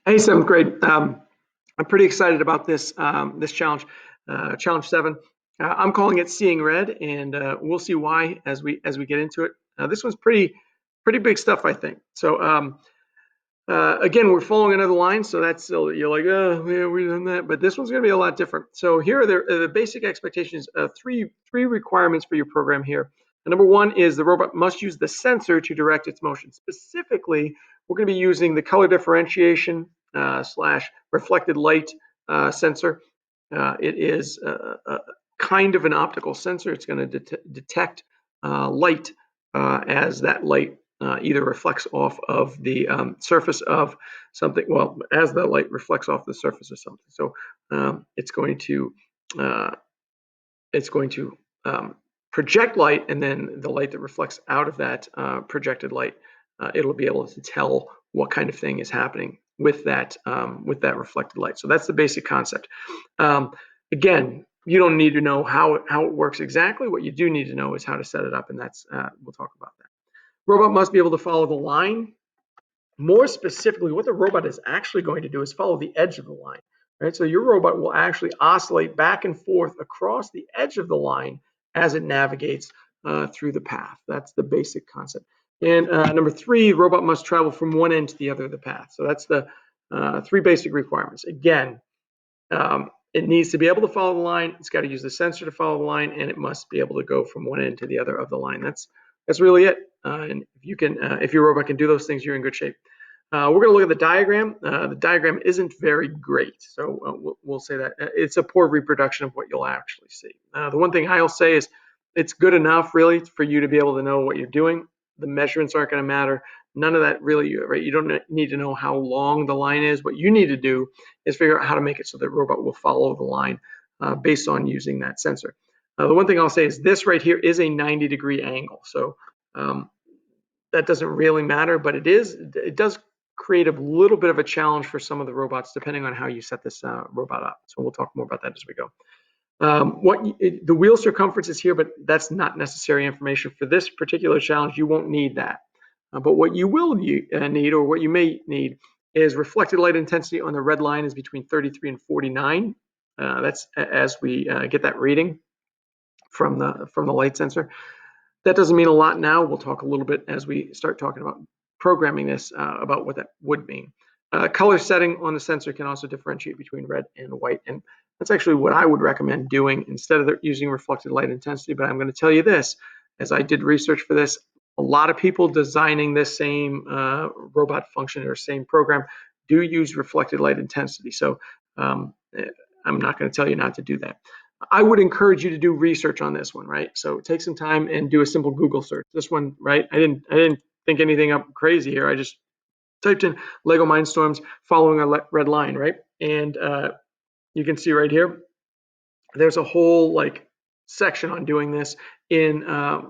Hey, seventh grade. I'm pretty excited about this challenge, challenge 7. I'm calling it Seeing Red, and we'll see why as we get into it. This one's pretty big stuff, I think. So again, we're following another line, so that's still you're like, oh, yeah, we've done that, but this one's going to be a lot different. So here are the basic expectations. Three requirements for your program here. Number one is the robot must use the sensor to direct its motion. Specifically, we're going to be using the color differentiation slash reflected light sensor. It is a kind of an optical sensor. It's going to detect light as that light either reflects off of the surface of something. Well, as the light reflects off the surface of something, so uh, it's going to project light, and then the light that reflects out of that projected light, it'll be able to tell what kind of thing is happening with that reflected light. So that's the basic concept. Again, you don't need to know how it works exactly. What you do need to know is how to set it up, and that's we'll talk about that. Robot must be able to follow the line. More specifically, what the robot is actually going to do is follow the edge of the line, right? So your robot will actually oscillate back and forth across the edge of the line as it navigates through the path. That's the basic concept. And number 3, robot must travel from one end to the other of the path. So that's the 3 basic requirements. Again, it needs to be able to follow the line. It's got to use the sensor to follow the line, and it must be able to go from one end to the other of the line. That's really it. And if your robot can do those things, you're in good shape. We're going to look at the diagram. The diagram isn't very great, so we'll say that it's a poor reproduction of what you'll actually see. The one thing I'll say is it's good enough, really, for you to be able to know what you're doing. The measurements aren't going to matter. None of that really, right? You don't need to know how long the line is. What you need to do is figure out how to make it so the robot will follow the line based on using that sensor. The one thing I'll say is this right here is a 90-degree angle. So that doesn't really matter, but it does create a little bit of a challenge for some of the robots depending on how you set this robot up. So we'll talk more about that as we go. The wheel circumference is here, but that's not necessary information for this particular challenge. You won't need that. But what you will need, or what you may need, is reflected light intensity on the red line is between 33 and 49. That's as we get that reading from the light sensor. That doesn't mean a lot now. We'll talk a little bit as we start talking about programming this about what that would mean. Color setting on the sensor can also differentiate between red and white, and that's actually what I would recommend doing instead of using reflected light intensity. But I'm going to tell you this, as I did research for this, a lot of people designing this same robot function or same program do use reflected light intensity. So I'm not going to tell you not to do that. I would encourage you to do research on this one, right? So take some time and do a simple Google search. This one, right? I didn't think anything up crazy here. I just typed in Lego Mindstorms following a red line, right? And you can see right here, there's a whole like section on doing this in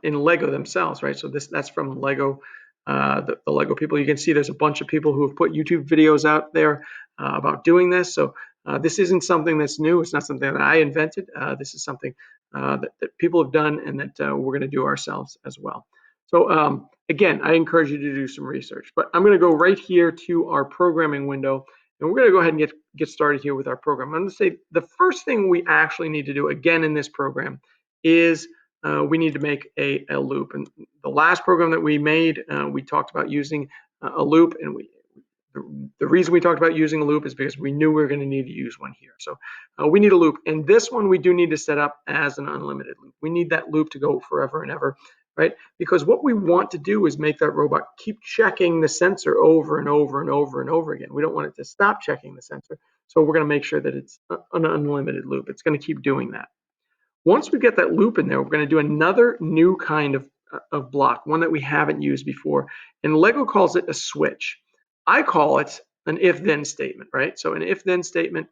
Lego themselves, right? So that's from Lego, the Lego people. You can see there's a bunch of people who have put YouTube videos out there about doing this. So this isn't something that's new. It's not something that I invented. This is something that people have done and that we're going to do ourselves as well. So again, I encourage you to do some research. But I'm going to go right here to our programming window, and we're going to go ahead and get started here with our program. I'm going to say the first thing we actually need to do, again, in this program is we need to make a loop. And the last program that we made, we talked about using a loop, and the reason we talked about using a loop is because we knew we were going to need to use one here. So we need a loop. And this one we do need to set up as an unlimited loop. We need that loop to go forever and ever, right? Because what we want to do is make that robot keep checking the sensor over and over and over and over again. We don't want it to stop checking the sensor. So we're going to make sure that it's an unlimited loop. It's going to keep doing that. Once we get that loop in there, we're going to do another new kind of block, one that we haven't used before. And Lego calls it a switch. I call it an if-then statement, right? So an if-then statement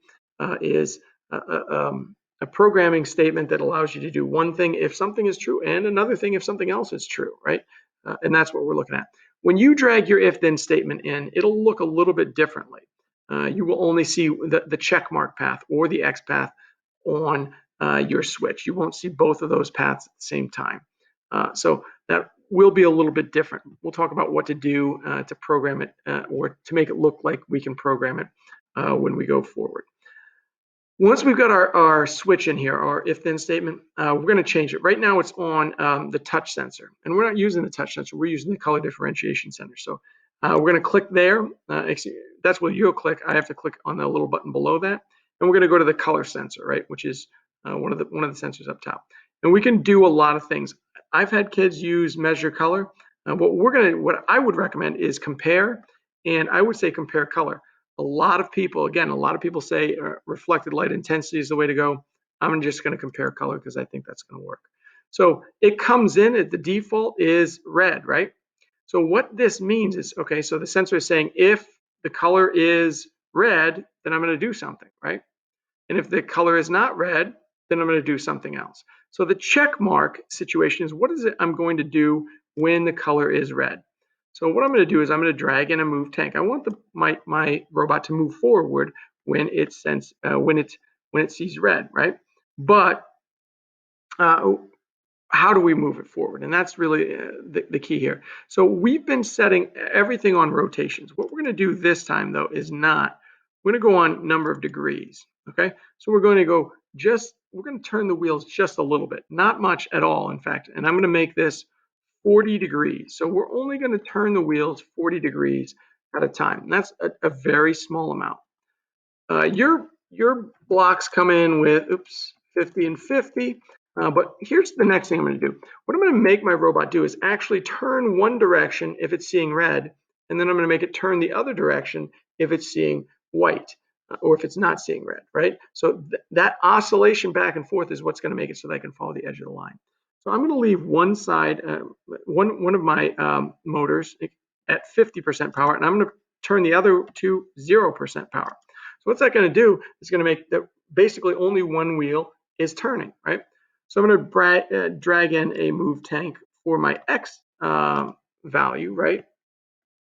is a programming statement that allows you to do one thing if something is true and another thing if something else is true, right? And that's what we're looking at. When you drag your if-then statement in, it'll look a little bit differently. You will only see the check mark path or the X path on your switch. You won't see both of those paths at the same time. So that will be a little bit different. We'll talk about what to do to program it or to make it look like we can program it when we go forward. Once we've got our switch in here, our if-then statement, we're going to change it. Right now it's on the touch sensor, and we're not using the touch sensor, we're using the color differentiation sensor. So we're going to click there. That's where you'll click. I have to click on the little button below that, and we're going to go to the color sensor, right, which is one of the sensors up top. And we can do a lot of things. I've had kids use measure color. What I would recommend is compare, and I would say compare color. A lot of people say reflected light intensity is the way to go. I'm just going to compare color because I think that's going to work. So it comes in at the default is red, right? So what this means is, okay, so the sensor is saying if the color is red, then I'm going to do something, right? And if the color is not red, then I'm going to do something else. So the check mark situation is what is it I'm going to do when the color is red? So what I'm going to do is I'm going to drag in a move tank. I want my robot to move forward when it sees red, right? But how do we move it forward? And that's really the key here. So we've been setting everything on rotations. What we're going to do this time, though, is not. We're going to go on number of degrees. Okay, so we're going to turn the wheels just a little bit, not much at all, in fact. And I'm going to make this 40 degrees. So we're only going to turn the wheels 40 degrees at a time. And that's a very small amount. Your blocks come in with 50 and 50. But here's the next thing I'm going to do. What I'm going to make my robot do is actually turn one direction if it's seeing red, and then I'm going to make it turn the other direction if it's seeing white, or if it's not seeing red, right? So that oscillation back and forth is what's going to make it so that I can follow the edge of the line. So I'm going to leave one side, one of my motors at 50% power, and I'm going to turn the other to 0% power. So what's that going to do? It's going to make that basically only one wheel is turning, right? So I'm going to drag in a move tank for my X value, right?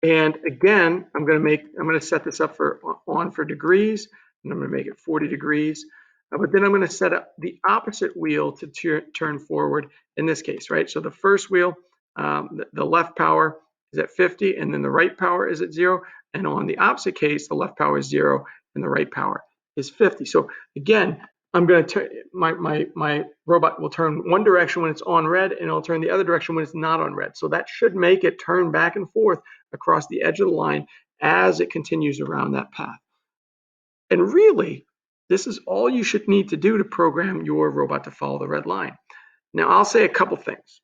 And again, I'm going to set this up for degrees, and I'm going to make it 40 degrees. But then I'm going to set up the opposite wheel to turn forward in this case, right? So the first wheel, the left power is at 50, and then the right power is at 0. And on the opposite case, the left power is 0, and the right power is 50. So again, I'm going to turn my robot will turn one direction when it's on red, and it'll turn the other direction when it's not on red. So that should make it turn back and forth across the edge of the line as it continues around that path. And really, this is all you should need to do to program your robot to follow the red line. Now, I'll say a couple things.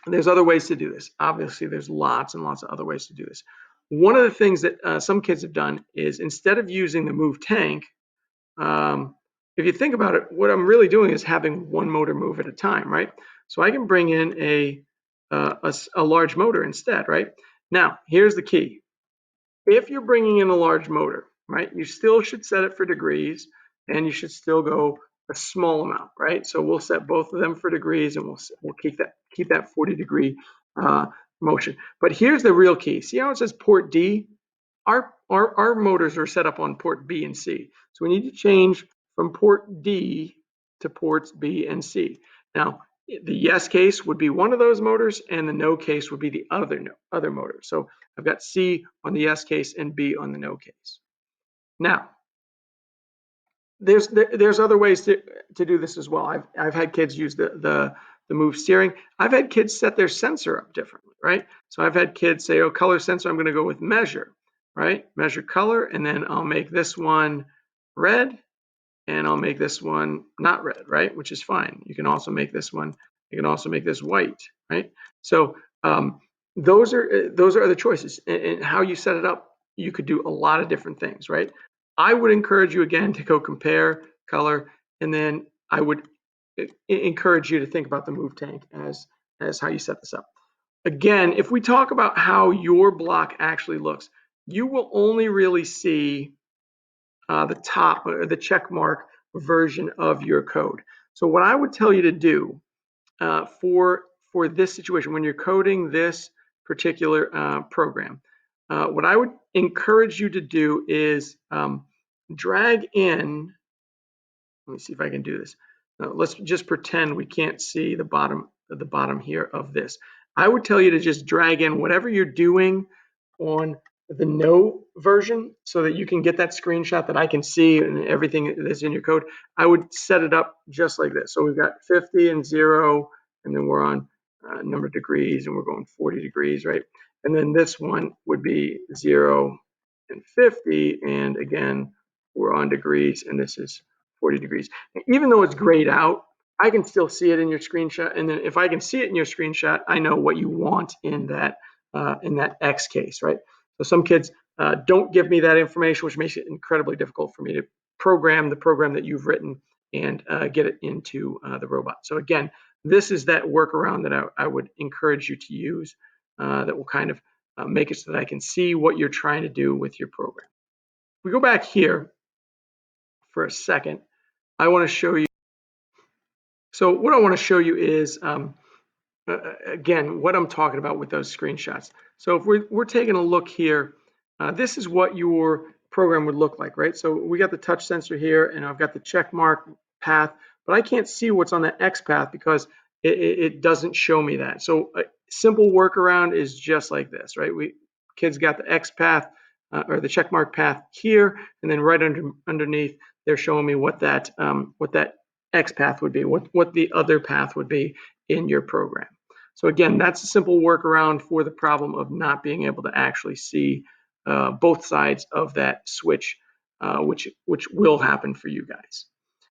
There's other ways to do this. Obviously, there's lots and lots of other ways to do this. One of the things that some kids have done is instead of using the move tank, if you think about it, what I'm really doing is having one motor move at a time, right? So I can bring in a large motor instead, right? Now, here's the key. If you're bringing in a large motor, right, you still should set it for degrees, and you should still go a small amount, right? So we'll set both of them for degrees, and we'll keep that 40-degree motion. But here's the real key. See how it says port D? Our motors are set up on port B and C. So we need to change from port D to ports B and C. Now, the yes case would be one of those motors, and the no case would be the other motor. So I've got C on the yes case and B on the no case. Now, there's other ways to do this as well. I've had kids use the move steering. I've had kids set their sensor up differently, right? So I've had kids say, oh, color sensor, I'm going to go with measure, right? Measure color, and then I'll make this one red, and I'll make this one not red, right? Which is fine. You can also make this one, you can also make this white, right? So those are other choices. And how you set it up, you could do a lot of different things, right? I would encourage you again to go compare color, and then I would encourage you to think about the move tank as how you set this up. Again, if we talk about how your block actually looks, you will only really see the top or the check mark version of your code. So what I would tell you to do for this situation, when you're coding this particular program, what I would encourage you to do is drag in, let me see if I can do this. Let's just pretend we can't see the bottom here of this. I would tell you to just drag in whatever you're doing on the no version so that you can get that screenshot that I can see and everything that's in your code. I would set it up just like this. So we've got 50 and 0, and then we're on number of degrees, and we're going 40 degrees, right? And then this one would be 0 and 50, and again, we're on degrees, and this is 40 degrees. Even though it's grayed out, I can still see it in your screenshot. And then if I can see it in your screenshot, I know what you want in that X case, right? So some kids don't give me that information, which makes it incredibly difficult for me to program the program that you've written and get it into the robot. So again, this is that workaround that I would encourage you to use that will kind of make it so that I can see what you're trying to do with your program. If we go back here for a second, I want to show you. So what I want to show you is, again, what I'm talking about with those screenshots. So if we're taking a look here, this is what your program would look like, right? So we got the touch sensor here, and I've got the check mark path, but I can't see what's on the X path because it doesn't show me that. So a simple workaround is just like this, right? Kids got the X path or the check mark path here, and then right underneath, they're showing me what that X path would be, what the other path would be in your program. So again, that's a simple workaround for the problem of not being able to actually see both sides of that switch, which will happen for you guys.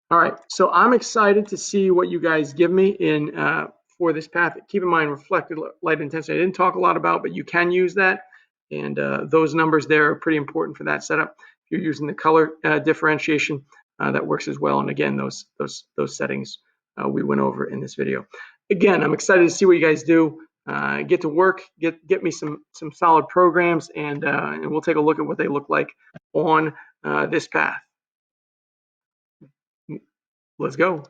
All right, so I'm excited to see what you guys give me in for this path. Keep in mind, reflected light intensity, I didn't talk a lot about, but you can use that. And those numbers there are pretty important for that setup. If you're using the color differentiation, that works as well. And again, those settings we went over in this video. Again, I'm excited to see what you guys do. Get to work, get me some solid programs, and we'll take a look at what they look like on this path. Let's go.